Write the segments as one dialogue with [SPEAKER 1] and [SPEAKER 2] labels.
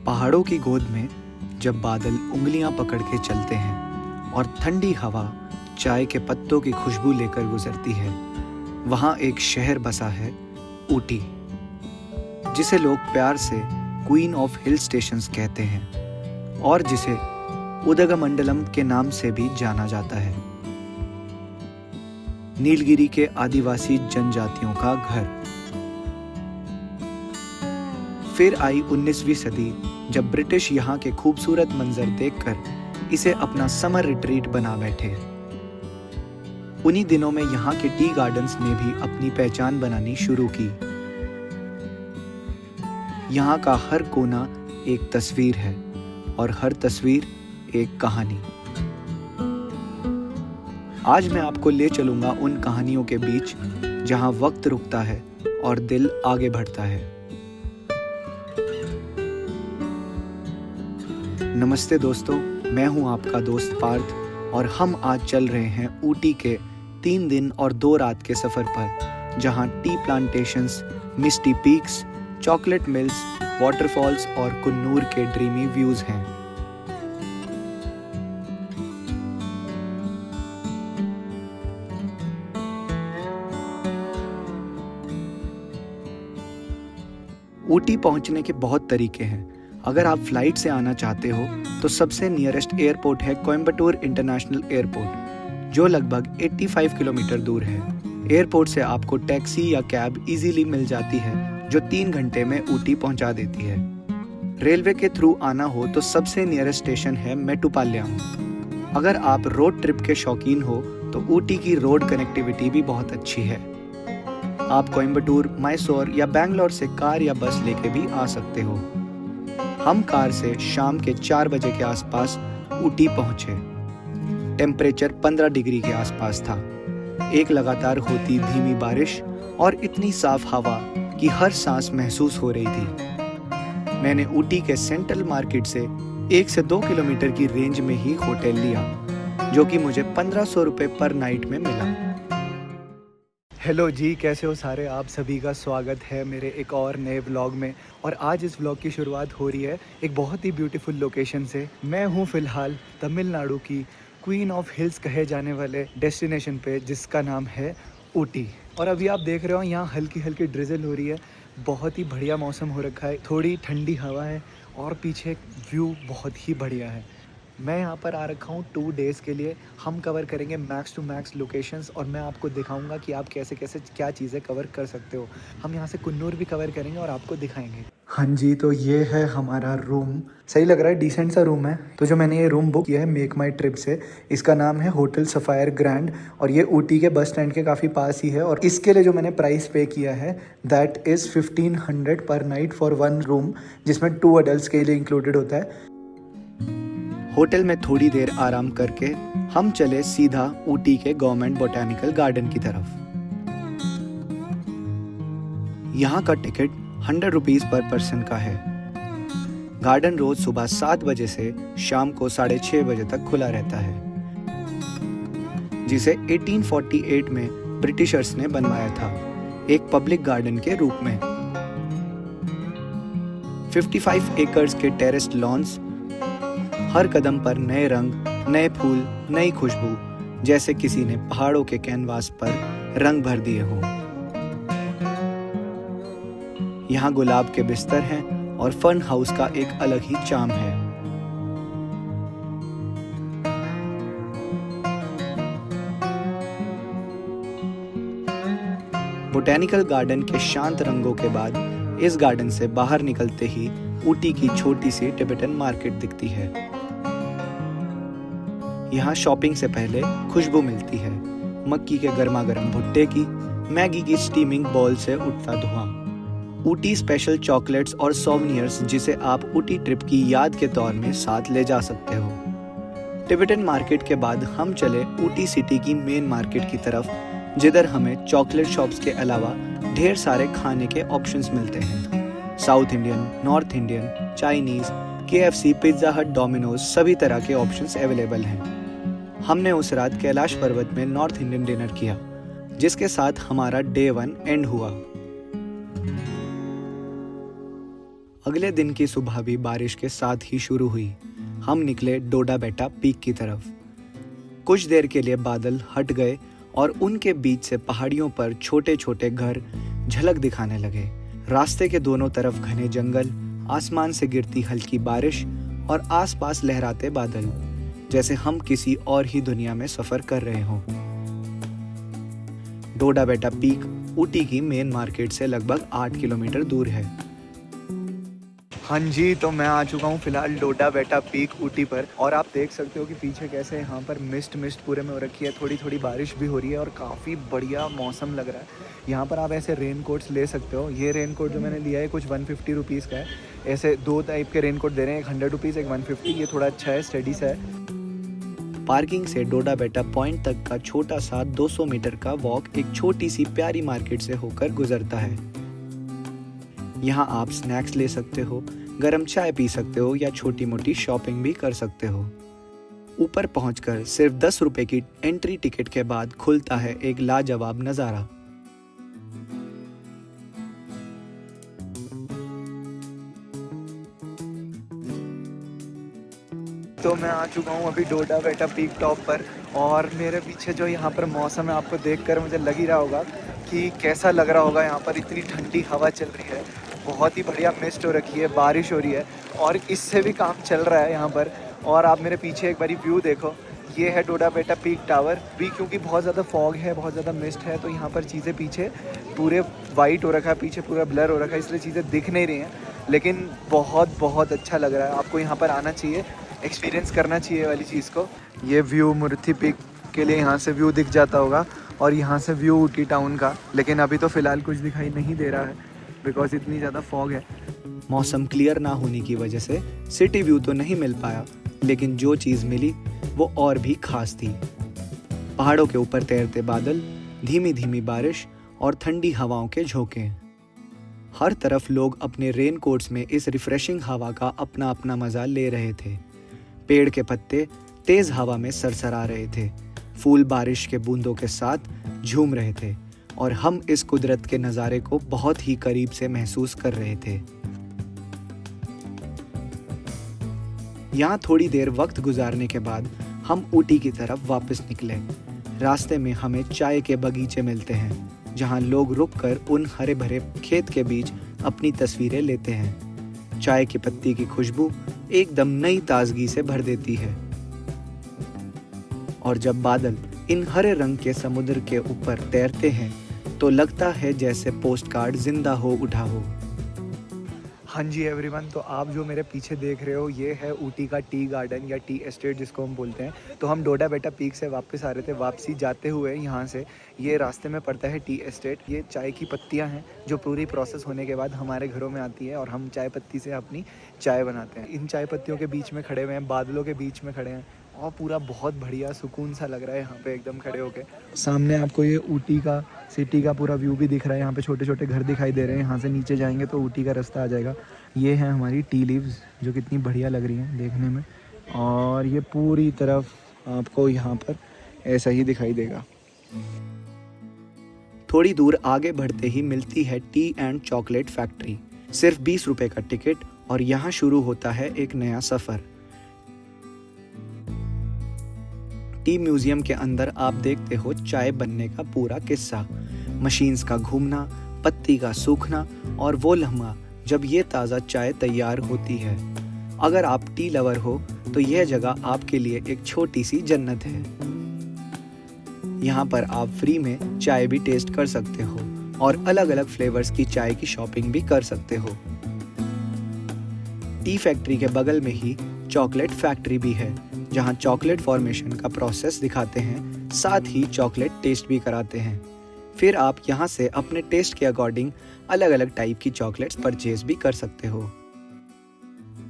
[SPEAKER 1] पहाड़ों की गोद में जब बादल उंगलियां पकड़ के चलते हैं और ठंडी हवा चाय के पत्तों की खुशबू लेकर गुजरती है, वहाँ एक शहर बसा है, ऊटी, जिसे लोग प्यार से क्वीन ऑफ हिल स्टेशंस कहते हैं और जिसे उदगमंडलम के नाम से भी जाना जाता है। नीलगिरी के आदिवासी जनजातियों का घर। फिर आई 19वीं सदी, जब ब्रिटिश यहाँ के खूबसूरत मंजर देखकर इसे अपना समर रिट्रीट बना बैठे। उन्हीं दिनों में यहाँ के टी गार्डन्स ने भी अपनी पहचान बनानी शुरू की। यहाँ का हर कोना एक तस्वीर है और हर तस्वीर एक कहानी। आज मैं आपको ले चलूंगा उन कहानियों के बीच जहाँ वक्त रुकता है और दिल आगे बढ़ता है। नमस्ते दोस्तों, मैं हूं आपका दोस्त पार्थ और हम आज चल रहे हैं ऊटी के 3 दिन और 2 रात के सफर पर, जहां टी प्लांटेशंस, मिस्टी पीक्स, चॉकलेट मिल्स, वाटरफॉल्स और कुन्नूर के ड्रीमी व्यूज हैं। ऊटी पहुंचने के बहुत तरीके हैं। अगर आप फ्लाइट से आना चाहते हो तो सबसे नियरेस्ट एयरपोर्ट है कोयम्बटूर इंटरनेशनल एयरपोर्ट, जो लगभग 85 किलोमीटर दूर है। एयरपोर्ट से आपको टैक्सी या कैब इजीली मिल जाती है, जो 3 घंटे में ऊटी पहुंचा देती है। रेलवे के थ्रू आना हो तो सबसे नियरेस्ट स्टेशन है मेट्टुपालयम। अगर आप रोड ट्रिप के शौकीन हो तो ऊटी की रोड कनेक्टिविटी भी बहुत अच्छी है। आप कोयम्बटूर, मैसूर या बैंगलोर से कार या बस लेके भी आ सकते हो। हम कार से शाम के 4 बजे के आसपास ऊटी पहुंचे। टेम्परेचर 15 डिग्री के आसपास था। एक लगातार होती धीमी बारिश और इतनी साफ हवा कि हर सांस महसूस हो रही थी। मैंने ऊटी के सेंट्रल मार्केट से 1 से 2 किलोमीटर की रेंज में ही होटल लिया, जो कि मुझे 1500 रुपये पर नाइट में मिला। हेलो जी, कैसे हो सारे आप सभी का स्वागत है मेरे एक और नए व्लॉग में। और आज इस व्लॉग की शुरुआत हो रही है एक बहुत ही ब्यूटीफुल लोकेशन से। मैं हूँ फ़िलहाल तमिलनाडु की क्वीन ऑफ हिल्स कहे जाने वाले डेस्टिनेशन पे, जिसका नाम है ऊटी। और अभी आप देख रहे हो यहाँ हल्की हल्की ड्रिजल हो रही है। बहुत ही बढ़िया मौसम हो रखा है, थोड़ी ठंडी हवा है और पीछे व्यू बहुत ही बढ़िया है। मैं यहाँ पर आ रखा हूँ 2 डेज़ के लिए। हम कवर करेंगे मैक्स टू मैक्स लोकेशंस और मैं आपको दिखाऊंगा कि आप कैसे कैसे क्या चीज़ें कवर कर सकते हो। हम यहाँ से कुन्नूर भी कवर करेंगे और आपको दिखाएंगे। हाँ जी, तो ये है हमारा रूम। सही लग रहा है, डिसेंट सा रूम है। तो जो मैंने ये रूम बुक किया है मेक माई ट्रिप से, इसका नाम है होटल सफ़ायर ग्रैंड और ये ऊटी के बस स्टैंड के काफ़ी पास ही है। और इसके लिए जो मैंने प्राइस पे किया है दैट इज़ 1500 पर नाइट फॉर 1 रूम, जिसमें 2 अडल्ट के लिए इंक्लूडेड होता है। होटल में थोड़ी देर आराम करके हम चले सीधा ऊटी के गवर्नमेंट बोटैनिकल गार्डन की तरफ। यहाँ का टिकट 100 रुपीज पर पर्सन का है। गार्डन रोज सुबह 7 बजे से शाम को 6:30 बजे तक खुला रहता है, जिसे 1848 में ब्रिटिशर्स ने बनवाया था, एक पब्लिक गार्डन के रूप में। 55 एकर्स के टेरेस्ड लॉन्स, हर कदम पर नए रंग, नए फूल, नई खुशबू, जैसे किसी ने पहाड़ों के कैनवास पर रंग भर दिए हों। यहाँ गुलाब के बिस्तर हैं और फन हाउस का एक अलग ही चार्म है। बोटैनिकल गार्डन के शांत रंगों के बाद इस गार्डन से बाहर निकलते ही ऊटी की छोटी सी टिबेटन मार्केट दिखती है। यहाँ शॉपिंग से पहले खुशबू मिलती है मक्की के गर्मा गर्म भुट्टे की, मैगी की स्टीमिंग बॉल से उठता धुआं, ऊटी स्पेशल चॉकलेट्स और सोवेनियर्स, जिसे आप ऊटी ट्रिप की याद के तौर में साथ ले जा सकते हो। टिबेटन मार्केट के बाद हम चले ऊटी सिटी की मेन मार्केट की तरफ, जिधर हमें चॉकलेट शॉप्स के अलावा ढेर सारे खाने के ऑप्शंस मिलते हैं। South Indian, north Indian, Chinese, KFC, pizza हट, डोमिनोज, सभी तरह के ऑप्शंस अवेलेबल हैं। हमने उस रात कैलाश पर्वत में नॉर्थ इंडियन डिनर किया, जिसके साथ हमारा डे 1 एंड हुआ। अगले दिन की सुबह भी बारिश के साथ ही शुरू हुई। हम निकले डोडा बेटा पीक की तरफ। कुछ देर के लिए बादल हट गए और उनके बीच से पहाड़ियों पर छोटे छोटे घर झलक दिखाने लगे। रास्ते के दोनों तरफ घने जंगल, आसमान से गिरती हल्की बारिश और आसपास लहराते बादल, जैसे हम किसी और ही दुनिया में सफर कर रहे हों। डोडा बेटा पीक ऊटी की मेन मार्केट से लगभग 8 किलोमीटर दूर है। हाँ जी, तो मैं आ चुका हूँ फिलहाल डोडा बेटा पीक ऊटी पर, और आप देख सकते हो कि पीछे कैसे यहाँ पर मिस्ट पूरे में हो रखी है। थोड़ी थोड़ी बारिश भी हो रही है और काफ़ी बढ़िया मौसम लग रहा है। यहाँ पर आप ऐसे रेन कोट्स ले सकते हो। ये रेन कोट जो मैंने लिया है कुछ 150 रुपीज़ का है। ऐसे 2 टाइप के रेन कोट दे रहे हैं, एक 100 रुपीज़, एक 150। ये थोड़ा अच्छा है, स्टडी सा है। पार्किंग से डोडा बेटा पॉइंट तक का छोटा सा 200 मीटर का वॉक एक छोटी सी प्यारी मार्केट से होकर गुजरता है। यहाँ आप स्नैक्स ले सकते हो, गरम चाय पी सकते हो या छोटी मोटी शॉपिंग भी कर सकते हो। ऊपर पहुंचकर सिर्फ 10 रुपए की एंट्री टिकट के बाद खुलता है एक लाजवाब नज़ारा। तो मैं आ चुका हूँ अभी डोडा बेटा पीक टॉप पर, और मेरे पीछे जो यहाँ पर मौसम है आपको देखकर मुझे लग ही रहा होगा कि कैसा लग रहा होगा। यहाँ पर इतनी ठंडी हवा चल रही है, बहुत ही बढ़िया मिस्ट हो रखी है, बारिश हो रही है और इससे भी काम चल रहा है यहाँ पर। और आप मेरे पीछे एक बारी व्यू देखो, ये है डोडा बेटा पीक टावर भी। क्योंकि बहुत ज़्यादा फॉग है, बहुत ज़्यादा मिस्ट है, तो यहाँ पर चीज़ें पीछे पूरे वाइट हो रखा है, पीछे पूरा ब्लर हो रखा है, इसलिए चीज़ें दिख नहीं रही हैं। लेकिन बहुत अच्छा लग रहा है। आपको यहाँ पर आना चाहिए, एक्सपीरियंस करना चाहिए वाली चीज़ को। ये व्यू मुर्थी पीक के लिए यहाँ से व्यू दिख जाता होगा और यहाँ से व्यू ऊटी टाउन का, लेकिन अभी तो फ़िलहाल कुछ दिखाई नहीं दे रहा है बिकॉज इतनी ज़्यादा फॉग है। मौसम क्लियर ना होने की वजह से सिटी व्यू तो नहीं मिल पाया, लेकिन जो चीज़ मिली वो और भी खास थी। पहाड़ों के ऊपर तैरते बादल, धीमी धीमी बारिश और ठंडी हवाओं के झोंके। हर तरफ लोग अपने रेन कोट्स में इस रिफ्रेशिंग हवा का अपना अपना मजा ले रहे थे। पेड़ के पत्ते तेज हवा में सरसरा रहे थे, फूल बारिश के बूंदों के साथ झूम रहे थे और हम इस कुदरत के नज़ारे को बहुत ही करीब से महसूस कर रहे थे। यहाँ थोड़ी देर वक्त गुजारने के बाद हम ऊटी की तरफ वापस निकले। रास्ते में हमें चाय के बगीचे मिलते हैं, जहाँ लोग रुककर उन हरे भरे खेत के बीच अपनी तस्वीरें लेते हैं। चाय की पत्ती की खुशबू एकदम नई ताजगी से भर देती है, और जब बादल इन हरे रंग के समुद्र के ऊपर तैरते हैं तो लगता है जैसे पोस्टकार्ड जिंदा हो उठा हो। हाँ जी एवरीवन, तो आप जो मेरे पीछे देख रहे हो ये है ऊटी का टी गार्डन या टी एस्टेट जिसको हम बोलते हैं। तो हम डोडा बेटा पीक से वापस आ रहे थे, वापसी जाते हुए यहाँ से ये रास्ते में पड़ता है टी एस्टेट। ये चाय की पत्तियाँ हैं जो पूरी प्रोसेस होने के बाद हमारे घरों में आती है और हम चाय पत्ती से अपनी चाय बनाते हैं। इन चाय पत्तियों के बीच में खड़े हुए हैं, बादलों के बीच में खड़े हैं और पूरा बहुत बढ़िया सुकून सा लग रहा है यहाँ पे एकदम खड़े होके। सामने आपको ये ऊटी का सिटी का पूरा व्यू भी दिख रहा है। यहाँ पे छोटे छोटे घर दिखाई दे रहे हैं। यहाँ से नीचे जाएंगे तो ऊटी का रास्ता आ जाएगा। ये है हमारी टी लीव्स जो कितनी बढ़िया लग रही हैं देखने में, और ये पूरी तरफ आपको यहाँ पर ऐसा ही दिखाई देगा। थोड़ी दूर आगे बढ़ते ही मिलती है टी एंड चॉकलेट फैक्ट्री। सिर्फ 20 रुपए का टिकट और यहाँ शुरू होता है एक नया सफ़र। टी म्यूजियम के अंदर आप देखते हो चाय बनने का पूरा किस्सा, मशीन्स का घूमना, पत्ती का सूखना और वो लम्हा जब ये ताज़ा चाय तैयार होती है। अगर आप टी लवर हो तो यह जगह आपके लिए एक छोटी सी जन्नत है। यहाँ पर आप फ्री में चाय भी टेस्ट कर सकते हो और अलग अलग फ्लेवर्स की चाय की शॉपिंग भी कर सकते हो। टी फैक्ट्री के बगल में ही चॉकलेट फैक्ट्री भी है, जहाँ चॉकलेट फॉर्मेशन का प्रोसेस दिखाते हैं, साथ ही चॉकलेट टेस्ट भी कराते हैं। फिर आप यहाँ से अपने टेस्ट के अकॉर्डिंग अलग अलग टाइप की चॉकलेट्स परचेज भी कर सकते हो।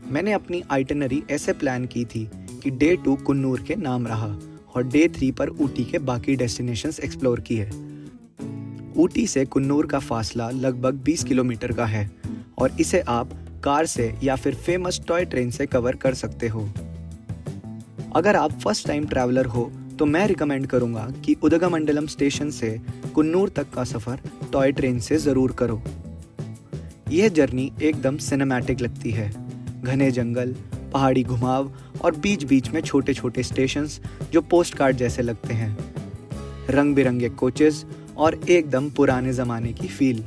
[SPEAKER 1] मैंने अपनी आइटनरी ऐसे प्लान की थी कि डे 2 कुन्नूर के नाम रहा और डे 3 पर ऊटी के बाकी डेस्टिनेशंस एक्सप्लोर किए। ऊटी से कुन्नूर का फासला लगभग 20 किलोमीटर का है और इसे आप कार से या फिर फेमस टॉय ट्रेन से कवर कर सकते हो। अगर आप फर्स्ट टाइम ट्रैवलर हो तो मैं रिकमेंड करूंगा कि उदगमंडलम स्टेशन से कुन्नूर तक का सफ़र टॉय ट्रेन से ज़रूर करो। यह जर्नी एकदम सिनेमैटिक लगती है। घने जंगल, पहाड़ी घुमाव और बीच बीच में छोटे छोटे स्टेशंस जो पोस्ट कार्ड जैसे लगते हैं। रंग बिरंगे कोचेस और एकदम पुराने ज़माने की फील।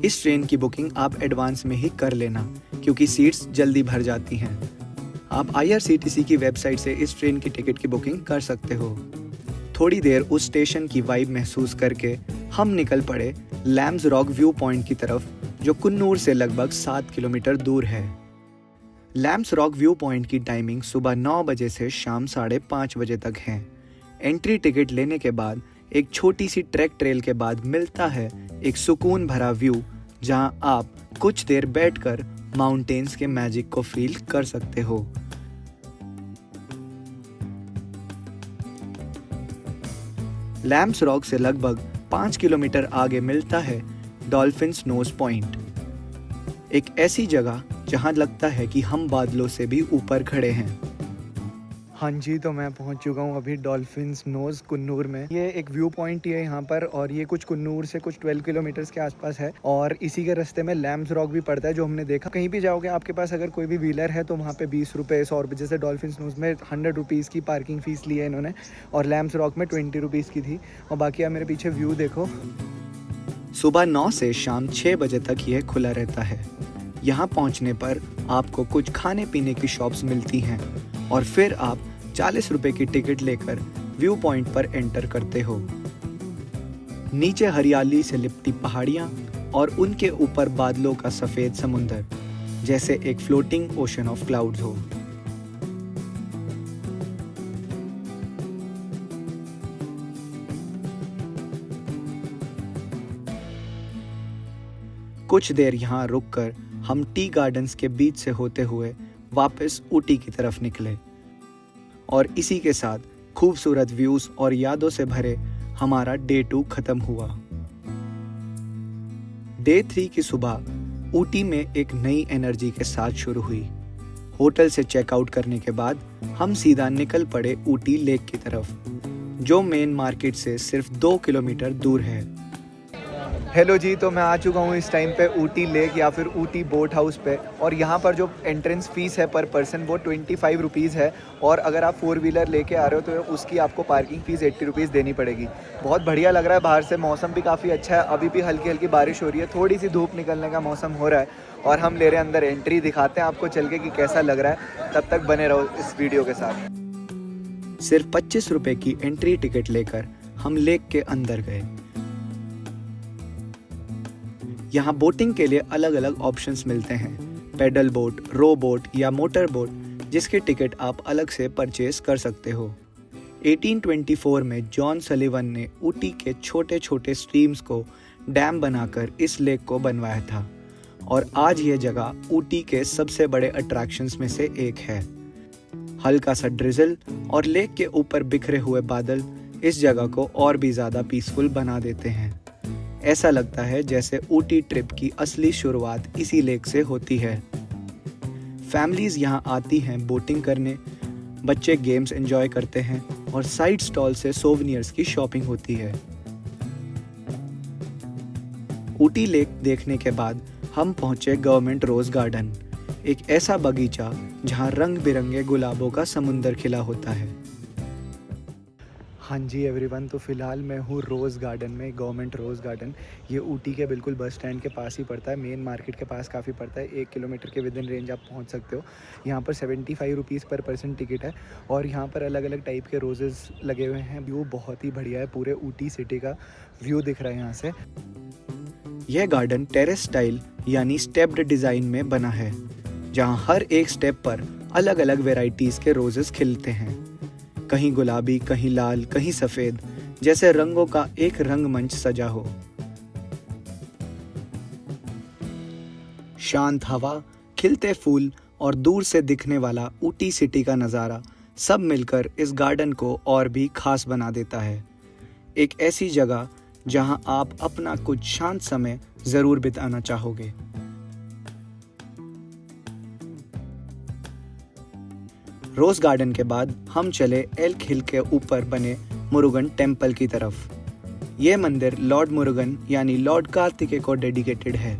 [SPEAKER 1] इस ट्रेन की बुकिंग आप एडवांस में ही कर लेना क्योंकि सीट्स जल्दी भर जाती हैं। आप IRCTC की वेबसाइट से इस ट्रेन की टिकट की बुकिंग कर सकते हो। थोड़ी देर उस स्टेशन की वाइब महसूस करके हम निकल पड़े लैम्स रॉक व्यू पॉइंट की तरफ, जो कुन्नूर से लगभग 7 किलोमीटर दूर है। लैम्स रॉक व्यू पॉइंट की टाइमिंग सुबह 9 बजे से शाम 5:30 बजे तक है। एंट्री टिकट लेने के बाद एक छोटी सी ट्रैक ट्रेल के बाद मिलता है एक सुकून भरा व्यू, जहां आप कुछ देर बैठकर माउंटेन्स के मैजिक को फील कर सकते हो। लैम्स रॉक से लगभग 5 किलोमीटर आगे मिलता है डॉल्फिन्स नोज पॉइंट, एक ऐसी जगह जहां लगता है कि हम बादलों से भी ऊपर खड़े हैं। हाँ जी, तो मैं पहुंच चुका हूं अभी डॉल्फिन्स नोज कुन्नूर में। ये एक व्यू पॉइंट ही है यहाँ पर, और ये कुछ कुन्नूर से कुछ 12 किलोमीटर्स के आसपास है। और इसी के रास्ते में लैम्स रॉक भी पड़ता है, जो हमने देखा। कहीं भी जाओगे, आपके पास अगर कोई भी व्हीलर है तो वहाँ पे 20 रुपये, 100 रुपये। जैसे डॉल्फिन्स नोज में 100 रुपीज़ की पार्किंग फ़ीस ली है इन्होंने, और लैम्स रॉक में 20 रुपीज़ की थी। और बाकी आप मेरे पीछे व्यू देखो। सुबह 9 से शाम 6 बजे तक यह खुला रहता है। यहाँ पहुँचने पर आपको कुछ खाने पीने की शॉप्स मिलती हैं और फिर आप 40 रुपए की टिकट लेकर व्यू पॉइंट पर एंटर करते हो। नीचे हरियाली से लिपटी पहाड़ियां और उनके ऊपर बादलों का सफेद समुंदर, जैसे एक फ्लोटिंग ओशन ऑफ क्लाउड्स हो। कुछ देर यहाँ रुककर हम टी गार्डन्स के बीच से होते हुए वापस ऊटी की तरफ निकले, और इसी के साथ खूबसूरत व्यूज और यादों से भरे हमारा डे 2 खत्म हुआ। डे 3 की सुबह ऊटी में एक नई एनर्जी के साथ शुरू हुई। होटल से चेकआउट करने के बाद हम सीधा निकल पड़े ऊटी लेक की तरफ, जो मेन मार्केट से सिर्फ 2 किलोमीटर दूर है। हेलो जी, तो मैं आ चुका हूँ इस टाइम पे ऊटी लेक या फिर ऊटी बोट हाउस पे। और यहाँ पर जो एंट्रेंस फ़ीस है पर पर्सन वो 25 रुपीज़ है, और अगर आप 4 व्हीलर लेके आ रहे हो तो उसकी आपको पार्किंग फ़ीस 80 रुपीज़ देनी पड़ेगी। बहुत बढ़िया लग रहा है बाहर से, मौसम भी काफ़ी अच्छा है। अभी भी हल्की हल्की बारिश हो रही है, थोड़ी सी धूप निकलने का मौसम हो रहा है, और हम ले रहे हैं अंदर एंट्री। दिखाते हैं आपको चल के कि कैसा लग रहा है। तब तक बने रहो इस वीडियो के साथ। सिर्फ 25 रुपये की एंट्री टिकट लेकर हम लेक के अंदर गए। यहाँ बोटिंग के लिए अलग अलग ऑप्शंस मिलते हैं, पेडल बोट, रो बोट या मोटर बोट, जिसके टिकट आप अलग से परचेज कर सकते हो। 1824 में जॉन सलिवन ने ऊटी के छोटे छोटे स्ट्रीम्स को डैम बनाकर इस लेक को बनवाया था, और आज यह जगह ऊटी के सबसे बड़े अट्रैक्शंस में से एक है। हल्का सा ड्रिजल और लेक के ऊपर बिखरे हुए बादल इस जगह को और भी ज़्यादा पीसफुल बना देते हैं। ऐसा लगता है जैसे ऊटी ट्रिप की असली शुरुआत इसी लेक से होती है। फैमिलीज यहाँ आती हैं बोटिंग करने, बच्चे गेम्स एंजॉय करते हैं, और साइड स्टॉल से सोवेनियर्स की शॉपिंग होती है। ऊटी लेक देखने के बाद हम पहुंचे गवर्नमेंट रोज गार्डन, एक ऐसा बगीचा जहां रंग बिरंगे गुलाबों का समुंदर खिला होता है। हाँ जी एवरीवन, तो फ़िलहाल मैं हूँ रोज़ गार्डन में, गवर्नमेंट रोज़ गार्डन। ये ऊटी के बिल्कुल बस स्टैंड के पास ही पड़ता है, मेन मार्केट के पास काफ़ी पड़ता है। 1 किलोमीटर के विद इन रेंज आप पहुँच सकते हो। यहाँ पर 75 रुपीज़ पर पर्सन टिकट है, और यहाँ पर अलग अलग टाइप के रोजेज़ लगे हुए हैं। व्यू बहुत ही बढ़िया है, पूरे ऊटी सिटी का व्यू दिख रहा है यहाँ से। यह गार्डन टेरेस स्टाइल यानी स्टेप्ड डिज़ाइन में बना है, जहाँ हर एक स्टेप पर अलग अलग वेराइटीज़ के रोजेज़ खिलते हैं। कहीं गुलाबी, कहीं लाल, कहीं सफ़ेद, जैसे रंगों का एक रंगमंच सजा हो। शांत हवा, खिलते फूल और दूर से दिखने वाला ऊटी सिटी का नज़ारा सब मिलकर इस गार्डन को और भी खास बना देता है। एक ऐसी जगह जहां आप अपना कुछ शांत समय ज़रूर बिताना चाहोगे। रोज गार्डन के बाद हम चले एल्क हिल के ऊपर बने मुरुगन टेम्पल की तरफ। यह मंदिर लॉर्ड मुरुगन यानी लॉर्ड कार्तिकेय को डेडिकेटेड है।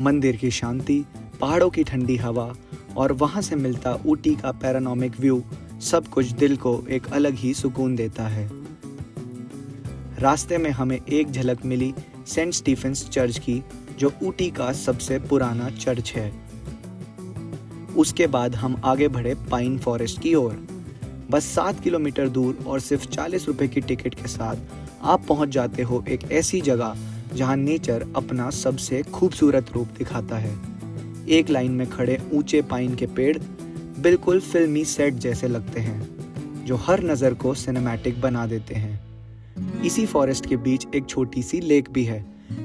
[SPEAKER 1] मंदिर की शांति, पहाड़ों की ठंडी हवा और वहाँ से मिलता ऊटी का पैरानॉमिक व्यू सब कुछ दिल को एक अलग ही सुकून देता है। रास्ते में हमें एक झलक मिली सेंट स्टीफेंस चर्च की, जो ऊटी का सबसे पुराना चर्च है। उसके बाद हम आगे बढ़े पाइन फॉरेस्ट की ओर। बस 7 किलोमीटर दूर और सिर्फ 40 रुपए की टिकट के साथ आप पहुंच जाते हो एक ऐसी जगह जहां नेचर अपना सबसे खूबसूरत रूप दिखाता है। एक लाइन में खड़े ऊंचे पाइन के पेड़ बिल्कुल फिल्मी सेट जैसे लगते हैं, जो हर नज़र को सिनेमैटिक बना देते हैं। इसी फॉरेस्ट के बीच एक छोटी सी लेक भी है,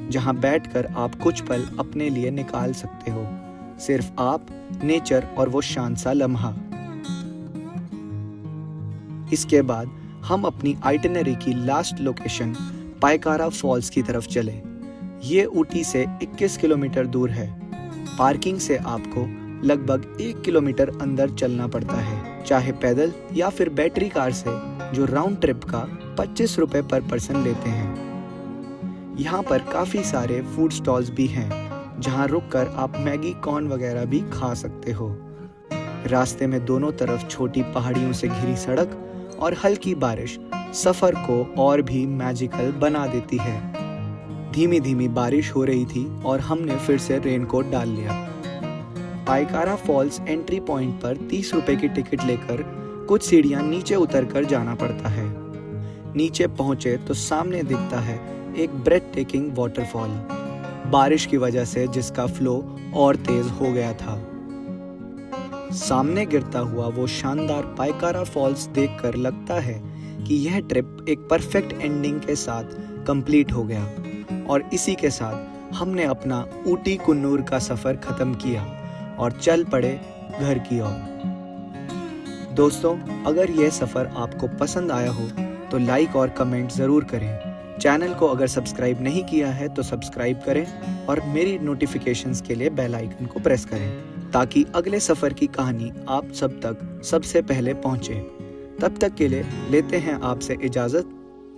[SPEAKER 1] जहां बैठकर आप कुछ पल अपने लिए निकाल सकते हो, सिर्फ आप, नेचर और वो शांत सा लम्हा। इसके बाद हम अपनी आइटिनरी की लास्ट लोकेशन पायकारा फॉल्स की तरफ चले। ये ऊटी से 21 किलोमीटर दूर है। पार्किंग से आपको लगभग 1 किलोमीटर अंदर चलना पड़ता है, चाहे पैदल या फिर बैटरी कार से, जो राउंड ट्रिप का 25 रुपए पर पर्सन लेते हैं। यहाँ पर काफ़ी सारे फूड स्टॉल्स भी हैं, जहाँ रुककर आप मैगी कॉर्न वगैरह भी खा सकते हो। रास्ते में दोनों तरफ छोटी पहाड़ियों से घिरी सड़क और हल्की बारिश सफर को और भी मैजिकल बना देती है। धीमी धीमी बारिश हो रही थी और हमने फिर से रेनकोट डाल लिया। पायकारा फॉल्स एंट्री पॉइंट पर 30 रुपए की टिकट लेकर कुछ सीढ़ियां नीचे उतरकर जाना पड़ता है। नीचे पहुंचे तो सामने दिखता है एक ब्रेथ टेकिंग वाटरफॉल, बारिश की वजह से जिसका फ्लो और तेज हो गया था। सामने गिरता हुआ वो शानदार पायकारा फॉल्स देखकर लगता है कि यह ट्रिप एक परफेक्ट एंडिंग के साथ कंप्लीट हो गया, और इसी के साथ हमने अपना ऊटी कुन्नूर का सफर खत्म किया और चल पड़े घर की ओर। दोस्तों, अगर यह सफर आपको पसंद आया हो तो लाइक और कमेंट जरूर करें। चैनल को अगर सब्सक्राइब नहीं किया है तो सब्सक्राइब करें और मेरी नोटिफिकेशंस के लिए बेल आइकन को प्रेस करें, ताकि अगले सफर की कहानी आप सब तक सबसे पहले पहुंचे। तब तक के लिए लेते हैं आपसे इजाजत।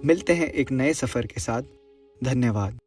[SPEAKER 1] मिलते हैं एक नए सफर के साथ। धन्यवाद।